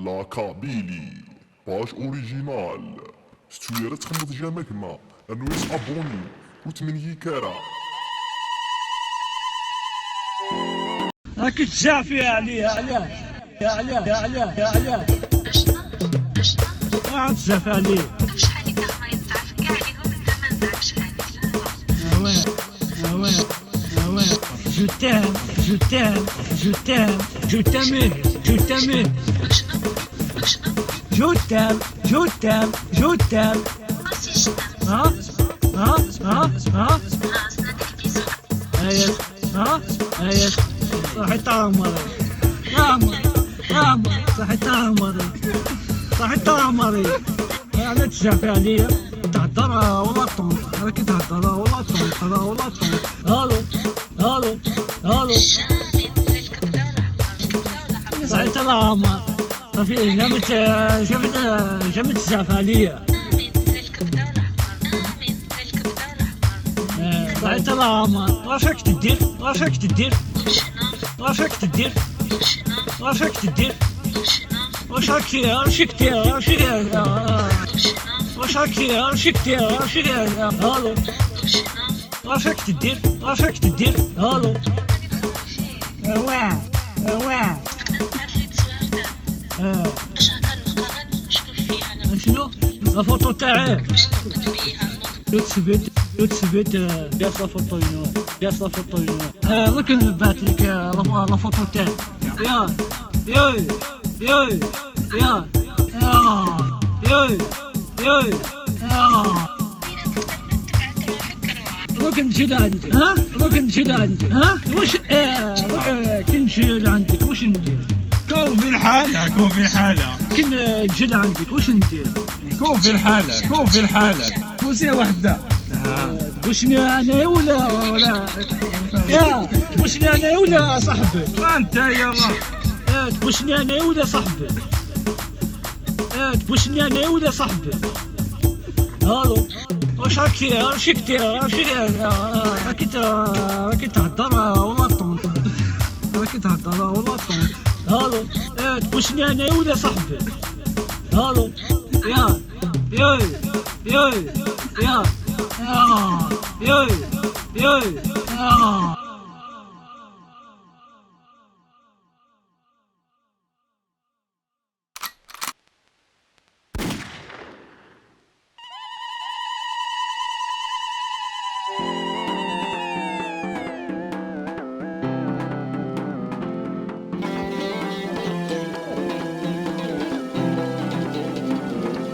لا كابيلي باج اوريجينال ستويرة تخمض جامك ما انو يسابوني وتمنيي كارا راك تزعف يا علي يا علي يا علي يا علي يا علي قاعد تزعف علي شحال يدير ما ينزعف كاع عليهم انت ما نزعفش عليه وين je t'aime je t'aime je t'aime je t'aime je t'aime je t'aime je t'aime je t'aime ماشي شتا ها صناديك بيزو ايش ايش صحيت عمري عمري صحيت عمري يعني تزعف عليا تهضر ولا طنط راكي تهضر ولا طنط ولا طنط الو شامين في الكبده والعظام صحيت العمر صافي جامد تزعف عليا امين في الكبده والعظام امين في الكبده والعظام صحيت العمر واش راك تدير شنو واش راك تدير شنو واش راك تدير شنو واش راك كتير الو شنو واش راك تدير الو واه نتعرفي بزوارده اش هكا القران نشوف فيها انا شنو لا فوتو تاعي شنو بيها تثبت ياس لا فوتو لكن نبعث لك لا فوتو تاعي يا ممكن نجي لعندك واش كي نجي لعندك واش ندير كون في الحالة كي نجي لعندك واش ندير كون في الحالة كوسي وحدة تبوسني انا ولا تبوسني انا ولا صاحبي انت يا تبوسني انا ولا صاحبي الو واش راكي كتير راكي تهضر ولا طنط الو تبوسني انا ولا صاحبي الو يا